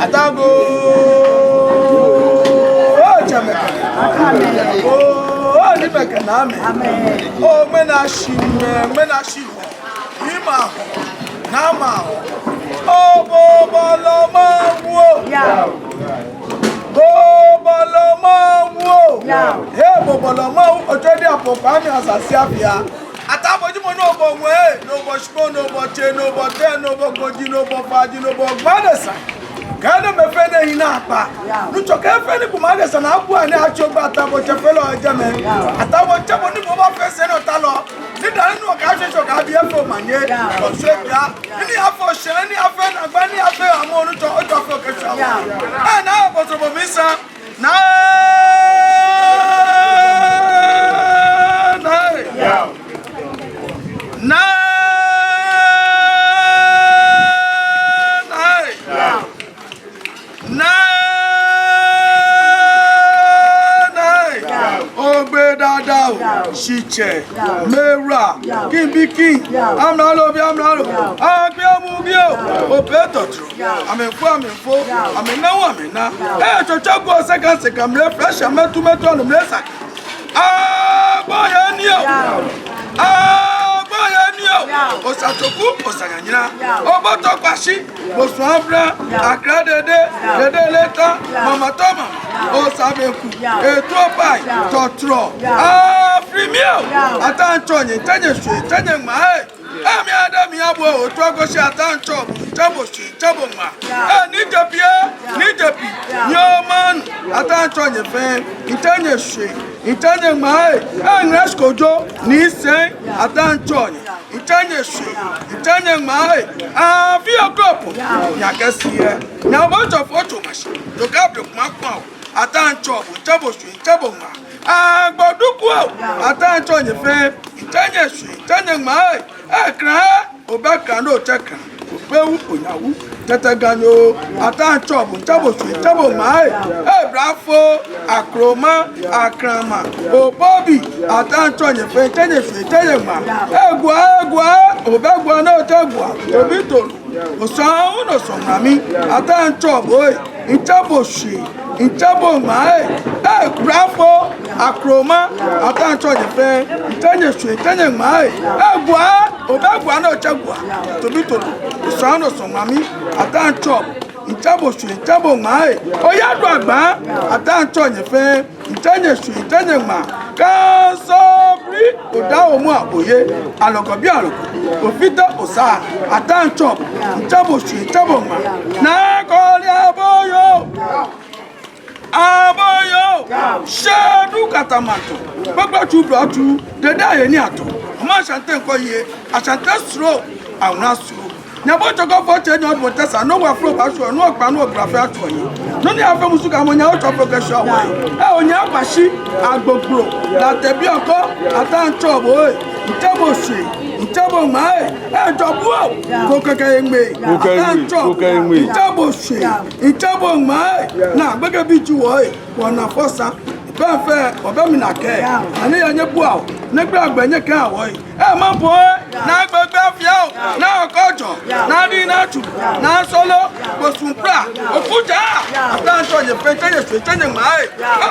Atago. Oh, Jamaica. Oh, Jamaica. Amen. Oh, menashi. Ima. Nama. Oh, Bobaloma. Bobaloma. Hey, Bobaloma. Already apopami asasiapia. Ataboji mo no bo we, no bo shpo, no bo che, no bo te, no bo goji, no bo faji, no bo gbanesa. Kana me fe ne ina pa. Nu choke fe ni kumadesa na abu ani achogba atabo che fe lo eje me. Atabo che mo ni mo ba fe se no ta lo. Ni da nu ka se ka bi e fo manye. O se bia. Ni afo se ni afe na gba ni afe amo nu to o to fe ke sha. Eh na bo so bo mi sa. Na Shiche, Mera, Kimbiki, I'm not of Yamaro, Abiamugio, Opetotro, I'm in four, I'm in no woman now. Hey, to chop a second, I'm refresh, I'm not to metal on the mesa. Ah, boy, I knew. Ah, boy, I knew. Osatoku, Osagana, Obotopashi, Oswabra, Akradede, Dede Leta, Mama Toma, Osabeku, Etopai, Totro. Ah, Premium, Atantoni, Tanya Street, Tanya Mai. Ami Adam Yabo, Togoshi Atancho, Taboshi, Taboma. Ah, Nijapi, yo man, Atantoni, Itanya Street, Itanya Mai, and Rascojo, Nissan, Atantoni, Itanya Street, Itanya Mai, ah, Via Couple, Yakasia. Now, what of photo machine? Look up the Macau, Atancho, Taboshi, Taboma. Ah, Baduko, Atancho, Itanya Street, Itanya Mai. Ekra obaka no cheka opewu onyawu teteganyo atancho buntabo suitabo mai brafo akroma akrama obobi atancho nyefe tenye suitenye ma egwa obegwa no tegwa obitolu osan no sonami atancho boy intabo shi intabo mai brafo akroma atancho nyefe tenye suitenye mai egwa obegwa no tegwa obitolu osan no sonami atancho intabo shi intabo mai oyadu agba atancho nyefe intenye shi intenye ma kasobri odaomu aboye alogobi aloko ofite osa atancho intabo shi intabo ma na koli aboyo shedu katamato gbogbo chubu atu dede aye ni ato ma chante nko ye achante sro awuna sro nyabo chogo fo che nyo mo tesa no wa flo ba so no ogba no ografe ato yi no ni afa musu ka mo nya o chopo ke so wa onya apashi agbogbo la tebi oko atancho bo ntebo se ntebo mai jobu ko keke ngbe atancho ntebo se ntebo mai na gbege bi ju wo wona fosa befe obemi na ke ani ya nyebu awo negbe agbenye kan awo yi ma bo na gbegbe afia o na okojo na ri na tu na solo bosunpra okuja atancho ye petenye petenye mai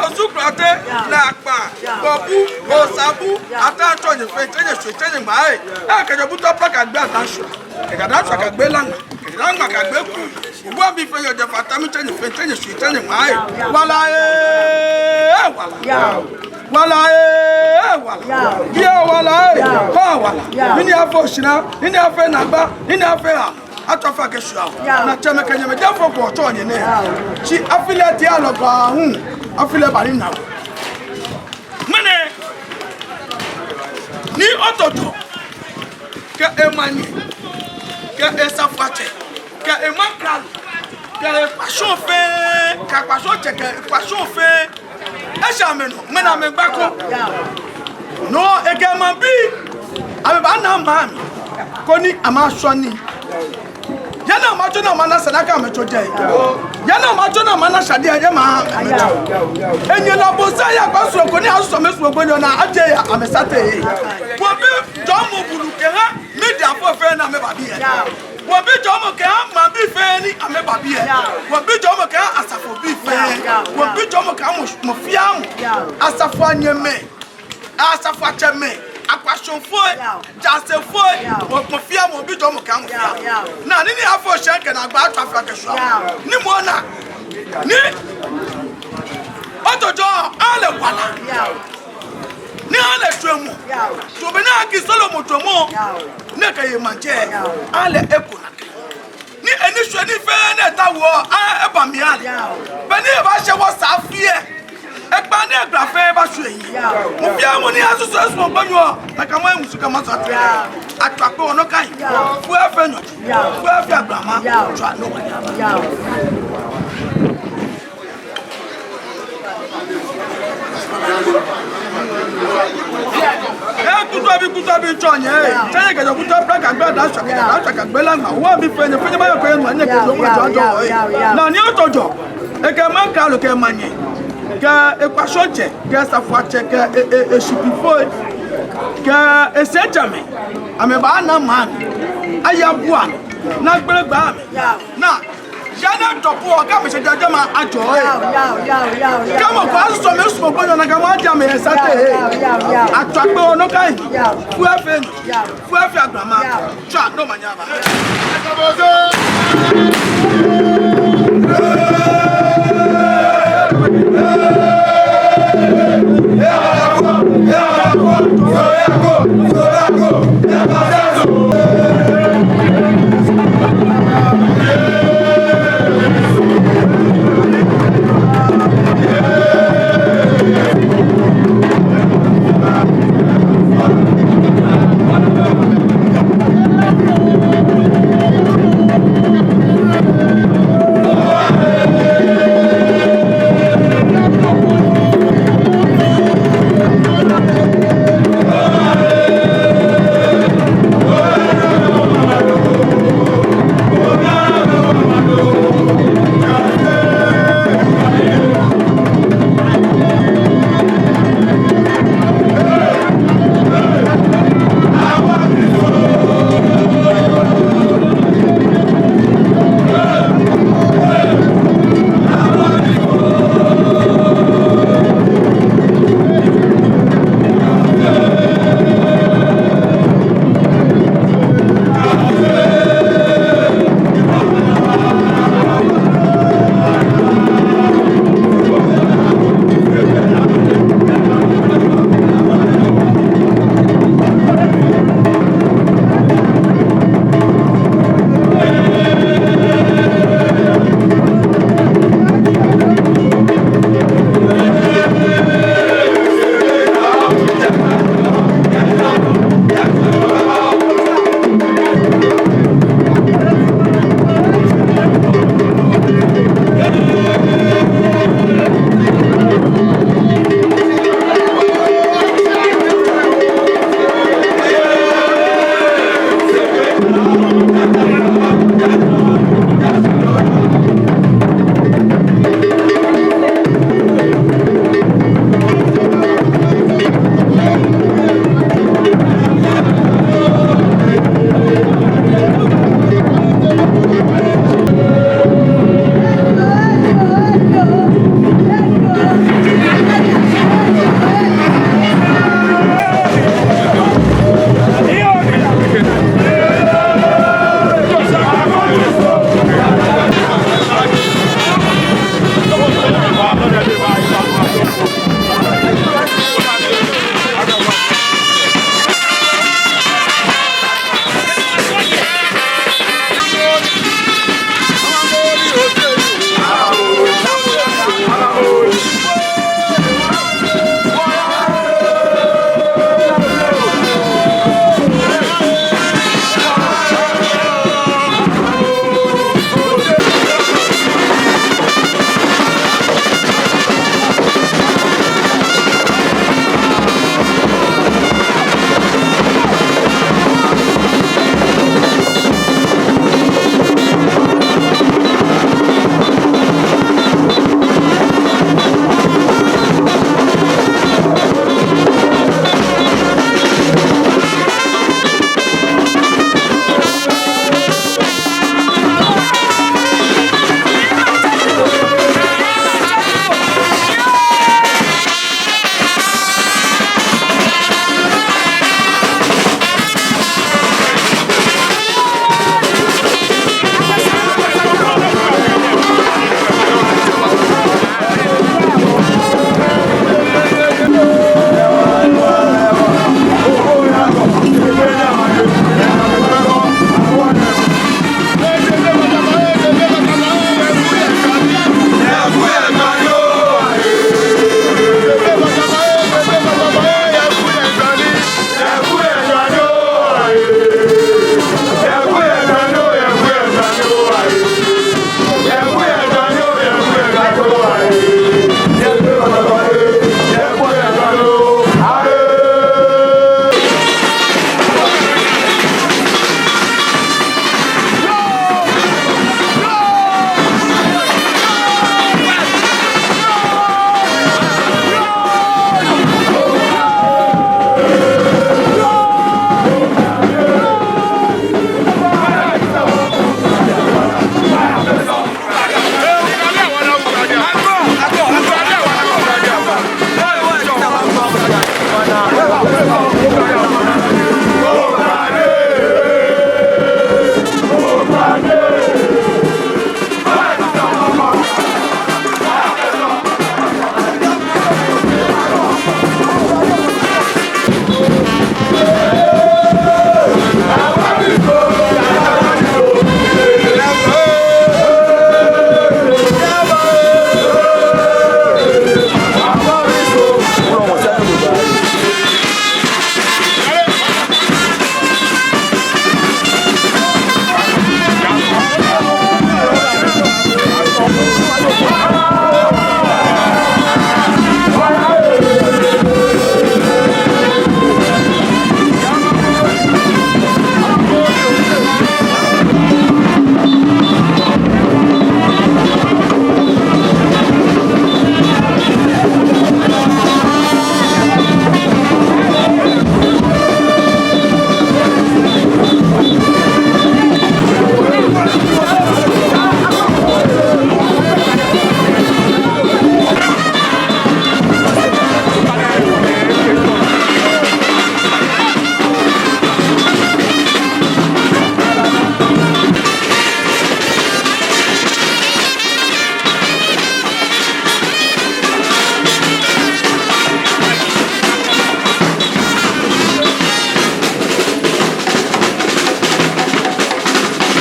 osukrate na pa bobu osabu atancho ye petenye mai kejo buto pa ka gbe atancho e ka dacho ka gbe langa langa ka gbe ku ugbo bi fe yo je fatami petenye mai wala wala. Wala. wala ini afọ shina ini afọ nagba ini afọ atọfa kesua na cheme kanyeme jafọ ko ọtọ onye ne chi afile dialogue ahun afile bari na mene ni ototo ke emani ke esafache ke emakral ke passion fe ka passion che ke passion fe eshameno mena me gbako no egema bi ame ba na mami koni amasoni yana macho na mana sadaka mechoje yana macho na mana shadi aje ma enye la bosa ya kwaso koni aso mesu ogbenyo na aje ya amesate wo bi jomo bulukera media fo fe na me ba bi e wo bi jomo ke ma bi fe ni ame ba bi e wo bi jomo ke asafo bi fe wo bi jomo ke mo fiam asafo anyeme asafo acheme akwashon foi jase foi mo confia mo bi jo mo kan fia na ni afo shenke na gba atwa kesho ni mo na ni otojo ale wala ni ale twemu to be na ki solo mo twemu ne ka ye manje ale ekuna ni eni hwe ni fe na tawo e ba mi ale be ni ba se wo safie ekpa ni agrafe ba su eyi mo bia mo ni asusu esu ogbanyo na ka mo emusu ka maso atwape ono kan fu afenyo fu afi agrama twa no wa kuto bi chonye chanye ke kuto plaka gba da shaka gbe lagba wo bi fenye ba yo ko enu anye ke do ko jojo na ni otojo e ke man ka lo ke manye ke ekwashoche ke safuache ke eshipifo ke esejame ameba na man ayabua na gbelegba na jana topo o ka me se jaja ma ajo kamo ko aso me so gbo na ka ma ja me esate atwape ono kai fu afi agrama twa no manya ba